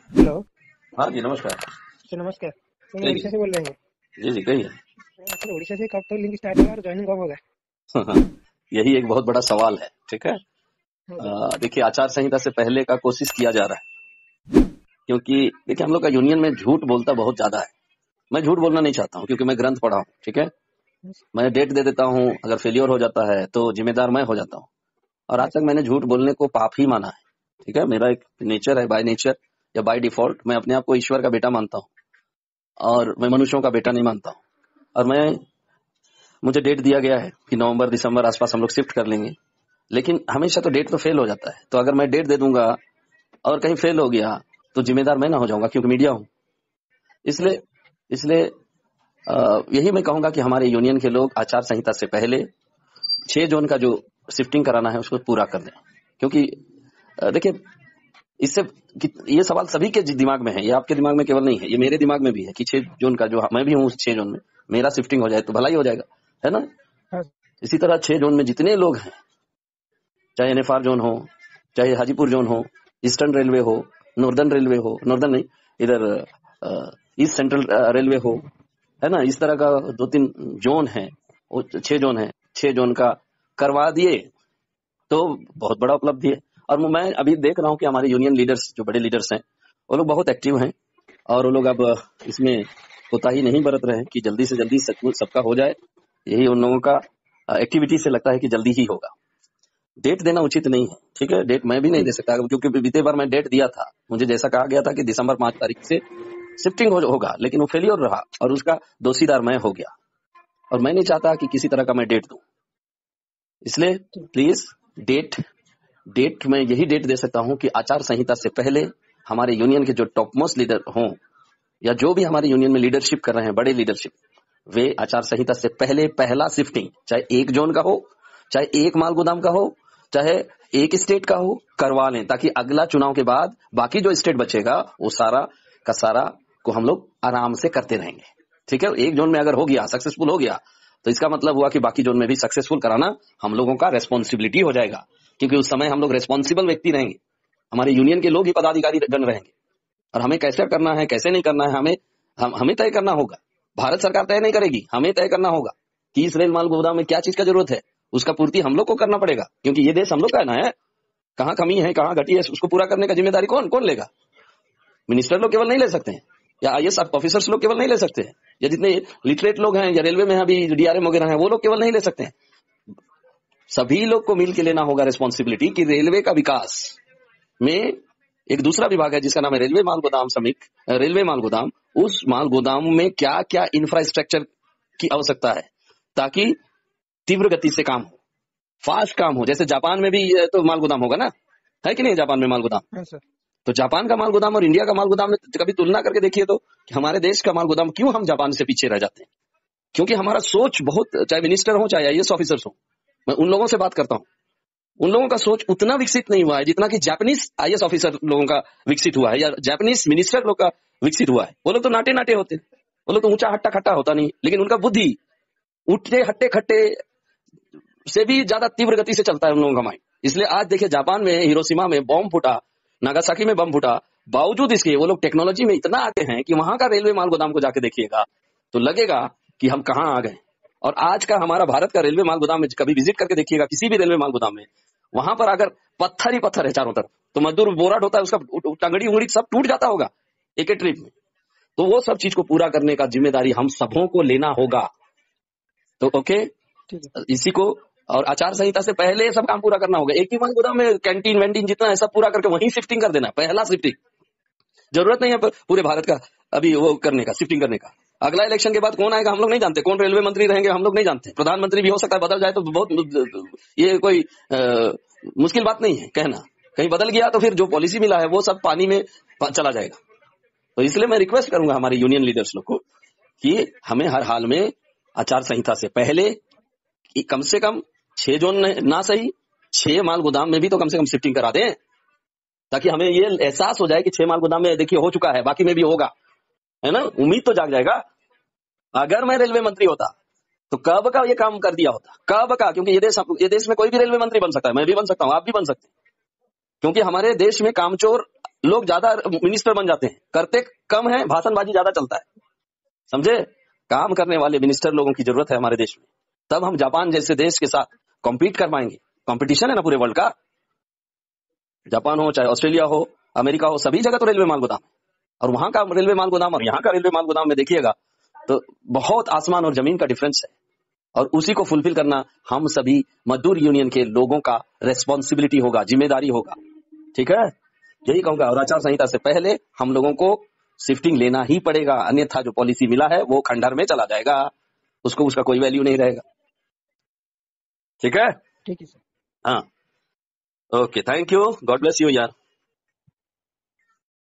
Hello. हाँ जी, नमस्कार। Sir नमस्कार। सर मैं उड़ीसा कहिए। से बोल रहा हूँ। जी, जी, कहिए। सर उड़ीसा से कब तक लिंक स्टार्ट होगा और ज्वाइनिंग कब होगा? हाँ, हाँ, यही एक बहुत बड़ा सवाल है, ठीक है। हाँ सर। देखिए, आचार संहिता से पहले का कोशिश किया जा रहा है, क्योंकि देखिए हम लोग का यूनियन में झूठ बोलता बहुत ज्यादा है। मैं झूठ बोलना नहीं चाहता हूँ, क्योंकि मैं ग्रंथ पढ़ा हूँ, ठीक है। यस मैं डेट दे देता हूँ, अगर फेलियर हो जाता है तो जिम्मेदार मैं हो जाता हूँ। और आज यस तक मैंने झूठ बोलने को पाप ही माना है, ठीक है। मेरा एक नेचर है, बाय नेचर या बाय डिफॉल्ट मैं अपने आप को ईश्वर का बेटा मानता हूँ, और मैं मनुष्यों का बेटा नहीं मानता हूँ। और मुझे डेट दिया गया है कि नवंबर दिसंबर आसपास हम लोग शिफ्ट कर लेंगे, लेकिन हमेशा तो डेट तो फेल हो जाता है। तो अगर मैं डेट दे दूंगा और कहीं फेल हो गया तो जिम्मेदार मैं ना हो जाऊंगा, क्योंकि मीडिया हूं। यस इसलिए सर। इसलिए यही मैं कहूंगा कि हमारे यूनियन के लोग आचार संहिता से पहले 6 जोन का जो शिफ्टिंग कराना है उसको पूरा कर दें। क्योंकि देखिए, इससे ये सवाल सभी के दिमाग में है, ये आपके दिमाग में केवल नहीं है, ये मेरे दिमाग में भी है कि 6 जोन का जो मैं भी हूँ, उस 6 जोन में मेरा शिफ्टिंग हो जाए तो भला ही हो जाएगा, है ना। हाँ इसी तरह 6 जोन में जितने लोग हैं, चाहे एनएफआर जोन हो, चाहे हाजीपुर जोन हो, ईस्टर्न रेलवे हो, नॉर्दर्न रेलवे हो, नॉर्दर्न नहीं, इधर ईस्ट सेंट्रल रेलवे हो, है ना। इस तरह का 2-3 जोन है, वो 6 जोन है। 6 जोन का करवा दिए तो बहुत बड़ा उपलब्धि है। और मैं अभी देख रहा हूँ कि हमारे यूनियन लीडर्स, जो बड़े लीडर्स हैं, वो लोग बहुत एक्टिव हैं, और वो लोग अब इसमें कोताही नहीं बरत रहे हैं कि जल्दी से जल्दी सबका हो जाए। यही उन लोगों का एक्टिविटी से लगता है कि जल्दी ही होगा। डेट देना उचित नहीं है, ठीक है। डेट मैं भी नहीं दे सकता, क्योंकि बीते बार मैं डेट दिया था, मुझे जैसा कहा गया था कि दिसंबर 5 तारीख से शिफ्टिंग होगा, लेकिन वो फेलियर रहा और उसका दोषीदार मैं हो गया। और मैं नहीं चाहता कि किसी तरह का मैं डेट दूं। इसलिए प्लीज, डेट डेट मैं यही डेट दे सकता हूं कि आचार संहिता से पहले हमारे यूनियन के जो टॉप मोस्ट लीडर हों, या जो भी हमारे यूनियन में लीडरशिप कर रहे हैं, बड़े लीडरशिप, वे आचार संहिता से पहले पहला शिफ्टिंग, चाहे 1 जोन का हो, चाहे 1 माल गोदाम का हो, चाहे 1 स्टेट का हो, करवा लें, ताकि अगला चुनाव के बाद बाकी जो स्टेट बचेगा वो सारा का सारा को हम लोग आराम से करते रहेंगे, ठीक है। 1 जोन में अगर हो गया, सक्सेसफुल हो गया, तो इसका मतलब हुआ कि बाकी जोन में भी सक्सेसफुल कराना हम लोगों का रेस्पॉन्सिबिलिटी हो जाएगा, क्योंकि उस समय हम लोग रेस्पॉन्सिबल व्यक्ति रहेंगे, हमारे यूनियन के लोग ही पदाधिकारी बन रहेंगे। और हमें कैसे करना है, कैसे नहीं करना है, हमें तय करना होगा। भारत सरकार तय नहीं करेगी, हमें तय करना होगा कि इस रेल माल गोदाम में क्या चीज का जरूरत है, उसका पूर्ति हम लोग को करना पड़ेगा, क्योंकि ये देश हम लोग का है ना। है कहाँ कमी है, कहाँ घटी है, उसको पूरा करने का जिम्मेदारी कौन कौन लेगा। मिनिस्टर लोग केवल नहीं ले सकते हैं, या आईएएस ऑफिसर्स लोग केवल नहीं ले सकते हैं, या जितने लिटरेट लोग हैं, या रेलवे में अभी डीआरएम वगैरह हैं, वो लोग केवल नहीं ले सकते हैं। सभी लोग को मिल के लेना होगा रिस्पॉन्सिबिलिटी कि रेलवे का विकास में एक दूसरा विभाग है जिसका नाम है रेलवे माल गोदाम समिति, रेलवे माल गोदाम। उस माल गोदाम में क्या क्या इंफ्रास्ट्रक्चर की आवश्यकता है, ताकि तीव्र गति से काम हो, फास्ट काम हो। जैसे जापान में भी तो माल गोदाम होगा ना, है कि नहीं, जापान में माल गोदाम। हाँ सर। तो जापान का माल गोदाम और इंडिया का माल गोदाम में कभी तुलना करके देखिए तो, कि हमारे देश का माल गोदाम क्यों हम जापान से पीछे रह जाते हैं। क्योंकि हमारा सोच बहुत, चाहे मिनिस्टर हो चाहे आईएएस ऑफिसर्स हो, मैं उन लोगों से बात करता हूँ, उन लोगों का सोच उतना विकसित नहीं हुआ है जितना कि जापानीज आईएएस ऑफिसर लोगों का विकसित हुआ है, या जापानीज मिनिस्टर लोग का विकसित हुआ है। वो लोग तो नाटे नाटे होते हैं, वो लोग तो ऊंचा हट्टा खट्टा होता नहीं, लेकिन उनका बुद्धि उठते हट्टे खट्टे से भी ज्यादा तीव्र गति से चलता है उन लोगों का माइंड। इसलिए आज देखिए, जापान में हिरोशिमा में बम फूटा, नागासाकी में बम फूटा, बावजूद इसके वो लोग टेक्नोलॉजी में इतना आगे हैं कि वहां का रेलवे माल गोदाम को जाके देखिएगा तो लगेगा कि हम कहाँ आ गए। और आज का हमारा भारत का रेलवे माल गोदाम में कभी विजिट करके देखिएगा, किसी भी रेलवे माल गोदाम में, वहां पर अगर पत्थर ही पत्थर है चारों तरफ, तो मजदूर बोरा ढोता है, उसका टंगड़ी उंगड़ी सब टूट जाता होगा एक एक ट्रिप में। तो वो सब चीज को पूरा करने का जिम्मेदारी हम सबों को लेना होगा। तो ओके, ठीक है। इसी को, और आचार संहिता से पहले ये सब काम पूरा करना होगा। एक ही माल गोदाम में कैंटीन वेंटीन जितना है सब पूरा करके वहीं शिफ्टिंग कर देना, पहला शिफ्टिंग। जरूरत नहीं है पूरे भारत का अभी वो करने का, शिफ्टिंग करने का। अगला इलेक्शन के बाद कौन आएगा हम लोग नहीं जानते, कौन रेलवे मंत्री रहेंगे हम लोग नहीं जानते, प्रधानमंत्री भी हो सकता है बदल जाए, तो बहुत ये कोई मुश्किल बात नहीं है कहना। कहीं बदल गया तो फिर जो पॉलिसी मिला है वो सब पानी में चला जाएगा। तो इसलिए मैं रिक्वेस्ट करूंगा हमारे यूनियन लीडर्स लोग को कि हमें हर हाल में आचार संहिता से पहले कम से कम 6 जोन ना सही, 6 माल गोदाम में भी तो कम से कम शिफ्टिंग करा दें, ताकि हमें ये एहसास हो जाए कि 6 माल गोदाम में देखिए हो चुका है, बाकी में भी होगा, है ना। उम्मीद तो जाग जाएगा। अगर मैं रेलवे मंत्री होता तो कब का ये काम कर दिया होता, कब का। क्योंकि ये देश में कोई भी रेलवे मंत्री बन सकता है, मैं भी बन सकता हूँ, आप भी बन सकते हैं। क्योंकि हमारे देश में कामचोर लोग ज्यादा मिनिस्टर बन जाते हैं, करते कम है, भाषणबाजी ज्यादा चलता है। समझे? काम करने वाले मिनिस्टर लोगों की जरूरत है हमारे देश में, तब हम जापान जैसे देश के साथ कॉम्पीट कर पाएंगे। कंपटीशन है ना पूरे वर्ल्ड का, जापान हो चाहे ऑस्ट्रेलिया हो अमेरिका हो, सभी जगह तो रेलवे माल गोदाम है। और वहां का रेलवे माल गोदाम और यहाँ का रेलवे माल गोदाम में देखिएगा तो बहुत आसमान और जमीन का डिफरेंस है। और उसी को फुलफिल करना हम सभी मजदूर यूनियन के लोगों का रेस्पॉन्सिबिलिटी होगा, जिम्मेदारी होगा। ठीक है, यही कहूंगा। और आचार संहिता से पहले हम लोगों को शिफ्टिंग लेना ही पड़ेगा, अन्यथा जो पॉलिसी मिला है वो खंडहर में चला जाएगा, उसको उसका कोई वैल्यू नहीं रहेगा। ठीक है, ठीक है सर। हाँ, okay, thank you, God bless you यार।